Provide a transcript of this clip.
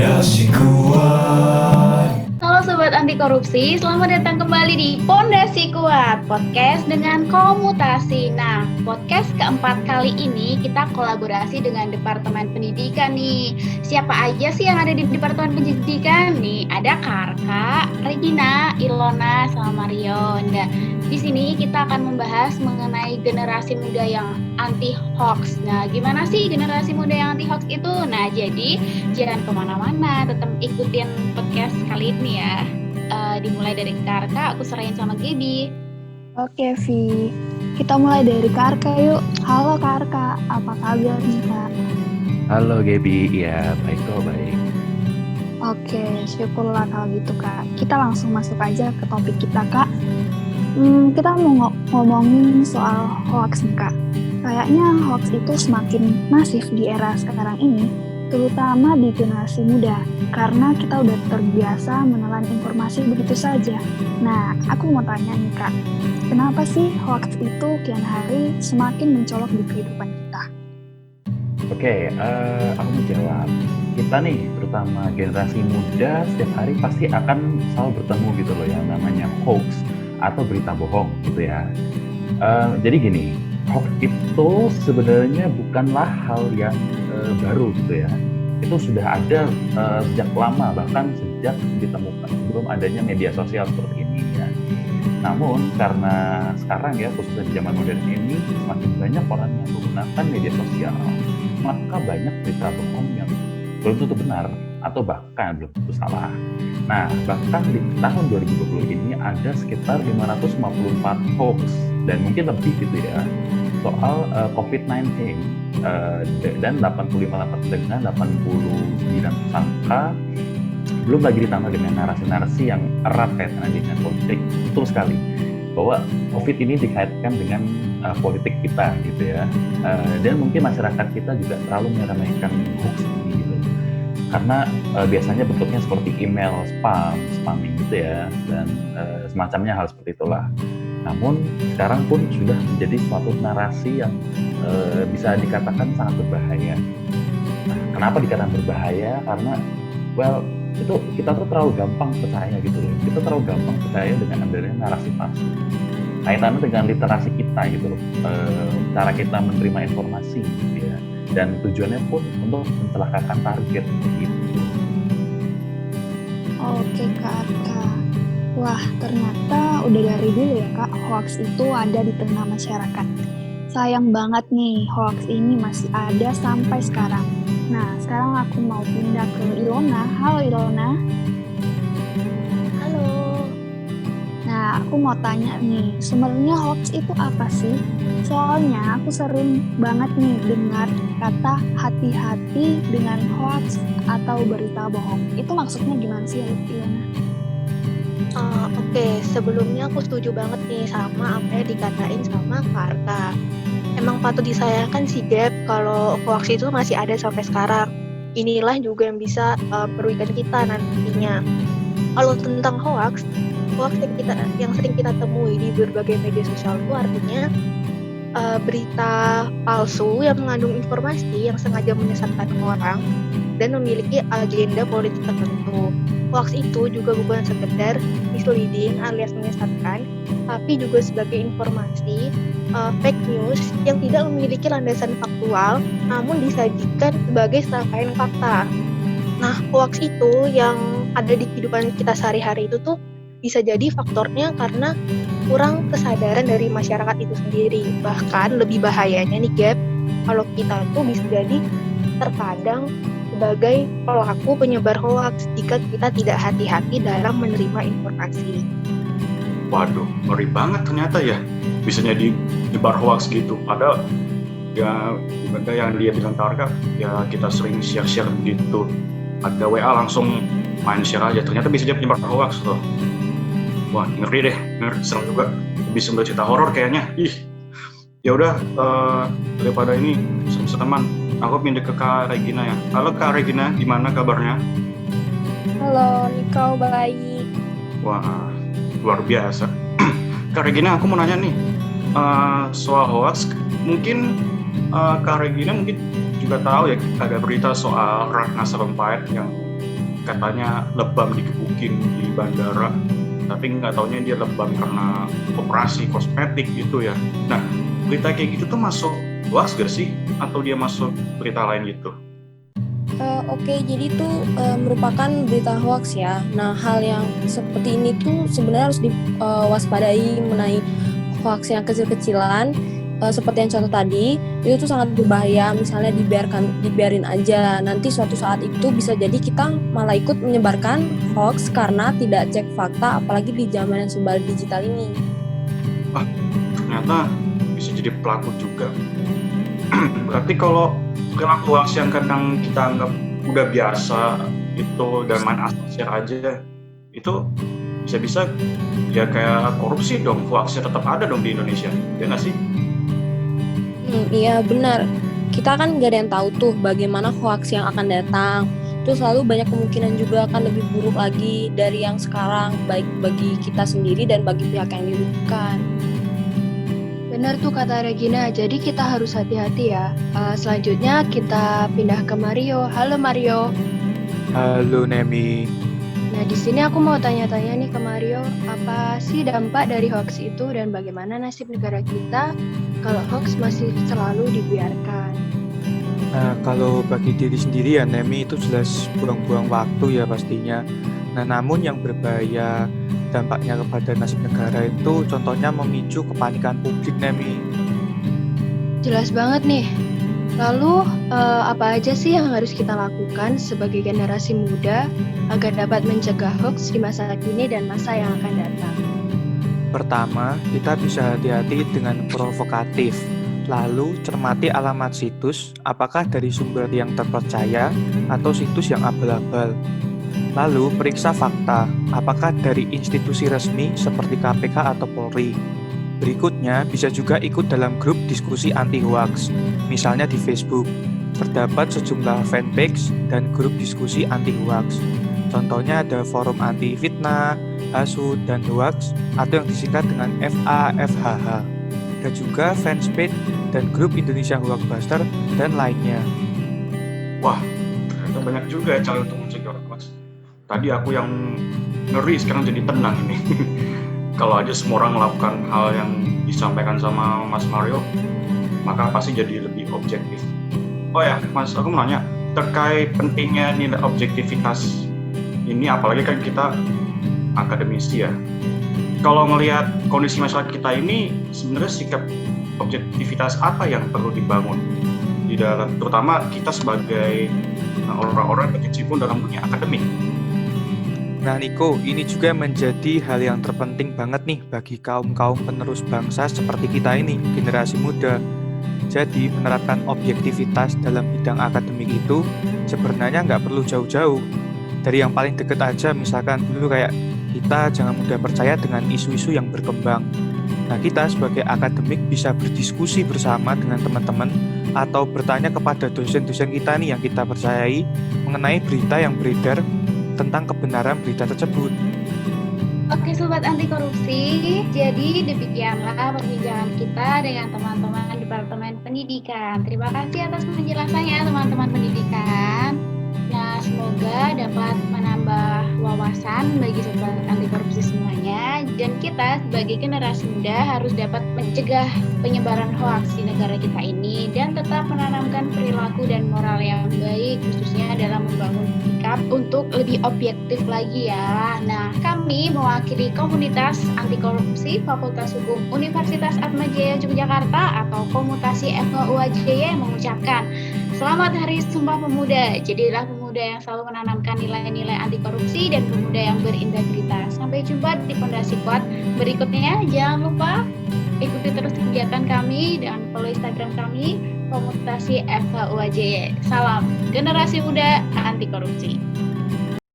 Pondasi Kuat. Halo Sobat Anti Korupsi, selamat datang kembali di Pondasi Kuat, podcast dengan komutasi. Nah, podcast keempat kali ini kita kolaborasi dengan Departemen Pendidikan nih. Siapa aja sih yang ada di Departemen Pendidikan? Nih, ada Karka, Regina, Ilona, sama Mario. Nah, di sini kita akan membahas mengenai generasi muda yang anti-hoax. Nah, gimana sih generasi muda yang anti-hoax itu? Nah, jadi jangan kemana-mana, tetap ikutin podcast kali ini ya. Dimulai dari Karka, aku serahin sama Gaby. Oke, Vi. Kita mulai dari Karka yuk. Halo Karka, apa kabar nih Kak? Halo Gaby, ya baik kok, baik. Oke, syukurlah kalau gitu Kak. Kita langsung masuk aja ke topik kita Kak. Kita mau ngomongin soal hoax nih Kak. Kayaknya hoax itu semakin masif di era sekarang ini, terutama di generasi muda, karena kita udah terbiasa menelan informasi begitu saja. Nah, aku mau tanya nih Kak, kenapa sih hoax itu kian hari semakin mencolok di kehidupan kita? Oke, aku mau jawab. Kita nih, terutama generasi muda, setiap hari pasti akan selalu bertemu gitu loh yang namanya hoax atau berita bohong gitu ya. Jadi gini, hoax itu sebenarnya bukanlah hal yang baru gitu ya. Itu sudah ada sejak lama, bahkan sejak ditemukan sebelum adanya media sosial seperti ini ya. Namun karena sekarang ya, khususnya di zaman modern ini, semakin banyak orang yang menggunakan media sosial, maka banyak berita bohong yang belum tentu benar atau bahkan belum tentu salah. Nah, bahkan di tahun 2020 ini ada sekitar 554 hoax dan mungkin lebih gitu ya soal COVID-19 dan 85 dengan 89 tersangka, belum lagi ditambah dengan narasi-narasi yang erat kaitannya dengan politik. Betul sekali bahwa COVID ini dikaitkan dengan politik kita gitu ya, dan mungkin masyarakat kita juga terlalu meremehkan hoax ini gitu, karena biasanya bentuknya seperti email spamming gitu ya, dan semacamnya hal seperti itulah. Namun sekarang pun sudah menjadi suatu narasi yang bisa dikatakan sangat berbahaya. Nah, kenapa dikatakan berbahaya? Karena itu kita tuh terlalu gampang percaya gitu loh. Kita terlalu gampang percaya dengan adanya narasi palsu. Kaitannya dengan literasi kita gitu loh. Cara kita menerima informasi gitu ya. Dan tujuannya pun untuk mencelakakan target gitu. Oke Kak. Wah, ternyata udah dari dulu ya Kak, hoax itu ada di tengah masyarakat. Sayang banget nih, hoax ini masih ada sampai sekarang. Nah, sekarang aku mau pindah ke Ilona. Halo Ilona. Halo. Nah, aku mau tanya nih, sebenarnya hoax itu apa sih? Soalnya aku sering banget nih dengar kata hati-hati dengan hoax atau berita bohong. Itu maksudnya gimana sih Ilona? Oke, sebelumnya aku setuju banget nih sama apa yang dikatain sama Karka. Emang patut disayangkan sih Gap kalau hoax itu masih ada sampai sekarang. Inilah juga yang bisa merugikan kita nantinya. Kalau tentang hoax yang sering kita temui di berbagai media sosial itu artinya berita palsu yang mengandung informasi yang sengaja menyesatkan orang dan memiliki agenda politik tertentu. Hoax itu juga bukan sekedar misleading alias menyesatkan, tapi juga sebagai informasi fake news yang tidak memiliki landasan faktual, namun disajikan sebagai serangkaian fakta. Nah, hoax itu yang ada di kehidupan kita sehari-hari itu tuh bisa jadi faktornya karena kurang kesadaran dari masyarakat itu sendiri. Bahkan lebih bahayanya nih Gap, kalau kita tuh bisa jadi terkadang sebagai pelaku penyebar hoax jika kita tidak hati-hati dalam menerima informasi. Waduh, ngeri banget ternyata ya bisa jadi nyebar hoax gitu. Padahal ya benda yang dia bilang Karka, ya kita sering share-share gitu. Ada WA langsung main share aja. Ternyata bisa jadi penyebar hoax tuh. Wah, ngeri deh, serem juga. Bisa cerita horor kayaknya. Ya udah, daripada ini teman, aku pindah ke Kak Regina ya. Halo Kak Regina, gimana kabarnya? Halo, Niko baik. Wah, luar biasa. Kak Regina, aku mau nanya nih soal hoax. Mungkin Kak Regina mungkin juga tahu ya ada berita soal Ratna Sarumpait yang katanya lebam digebukin di bandara, tapi nggak taunya dia lebam karena operasi kosmetik gitu ya. Nah, berita kayak gitu tuh masuk hoax gak sih? Atau dia masuk berita lain gitu? Oke, jadi itu merupakan berita hoax ya. Nah, hal yang seperti ini tuh sebenarnya harus diwaspadai mengenai hoax yang kecil-kecilan. Seperti yang contoh tadi, itu tuh sangat berbahaya. Misalnya dibiarin aja. Nanti suatu saat itu bisa jadi kita malah ikut menyebarkan hoax karena tidak cek fakta, apalagi di zaman yang serba digital ini. Ternyata bisa jadi pelaku juga. Berarti kalau perilaku hoax yang kadang kita anggap udah biasa itu dan main asal share aja, itu bisa-bisa ya kayak korupsi dong. Hoaxnya tetap ada dong di Indonesia, ya nggak sih? Iya benar. Kita kan nggak ada yang tahu tuh bagaimana hoax yang akan datang. Terus selalu banyak kemungkinan juga akan lebih buruk lagi dari yang sekarang, baik bagi kita sendiri dan bagi pihak yang dirugikan. Benar tuh kata Regina, jadi kita harus hati-hati ya. Selanjutnya kita pindah ke Mario. Halo Mario. Halo Nemi. Nah, di sini aku mau tanya-tanya nih ke Mario, apa sih dampak dari hoax itu dan bagaimana nasib negara kita kalau hoax masih selalu dibiarkan? Nah, kalau bagi diri sendiri ya Nemi, itu jelas buang-buang waktu ya pastinya. Nah, namun yang berbahaya dampaknya kepada nasib negara itu contohnya memicu kepanikan publik Nemi. Jelas banget nih. Lalu apa aja sih yang harus kita lakukan sebagai generasi muda agar dapat mencegah hoax di masa kini dan masa yang akan datang? Pertama, kita bisa hati-hati dengan provokatif. Lalu, cermati alamat situs, apakah dari sumber yang terpercaya atau situs yang abal-abal. Lalu, periksa fakta, apakah dari institusi resmi seperti KPK atau Polri. Berikutnya, bisa juga ikut dalam grup diskusi anti-hoax, misalnya di Facebook. Terdapat sejumlah fanpage dan grup diskusi anti-hoax. Contohnya ada forum anti-fitnah, hasut, dan hoax, atau yang disingkat dengan FAFHH. Ada juga fanpage dan grup Indonesia Hoaxbuster, dan lainnya. Wah, ternyata banyak juga ya cara untuk mencegah hoax. Tadi aku yang ngeri, sekarang jadi tenang ini. Kalau aja semua orang melakukan hal yang disampaikan sama Mas Mario, maka pasti jadi lebih objektif. Oh ya, Mas, aku mau nanya terkait pentingnya nilai objektivitas ini, apalagi kan kita akademisi ya. Kalau melihat kondisi masyarakat kita ini, sebenarnya sikap objektivitas apa yang perlu dibangun di dalam, terutama kita sebagai orang-orang berkecimpung dalam dunia akademik? Nah Niko, ini juga menjadi hal yang terpenting banget nih bagi kaum-kaum penerus bangsa seperti kita ini, generasi muda. Jadi menerapkan objektivitas dalam bidang akademik itu sebenarnya nggak perlu jauh-jauh. Dari yang paling deket aja, misalkan dulu kayak kita jangan mudah percaya dengan isu-isu yang berkembang. Nah kita sebagai akademik bisa berdiskusi bersama dengan teman-teman atau bertanya kepada dosen-dosen kita nih yang kita percayai mengenai berita yang beredar tentang kebenaran berita tersebut. Oke Sobat Anti Korupsi, jadi demikianlah perbincangan kita dengan teman-teman Departemen Pendidikan. Terima kasih atas penjelasannya teman-teman pendidikan. Nah, semoga dapat menambah wawasan bagi Sobat Anti Korupsi semuanya. Dan kita sebagai generasi muda harus dapat mencegah penyebaran hoaks di negara kita ini dan tetap menanamkan perilaku dan moral yang baik, khususnya dalam membangun sikap untuk lebih objektif lagi ya. Nah, kami mewakili komunitas anti korupsi Fakultas Hukum Universitas Atmajaya Yogyakarta atau Komutasi FHUAJY mengucapkan selamat Hari Sumpah Pemuda. Jadilah pemuda yang selalu menanamkan nilai-nilai anti korupsi dan pemuda yang berintegritas. Sampai jumpa di Pondasi Kuat berikutnya. Jangan lupa ikuti terus kegiatan kami dan follow Instagram kami Komutasi FHUAJY. Salam generasi muda anti korupsi.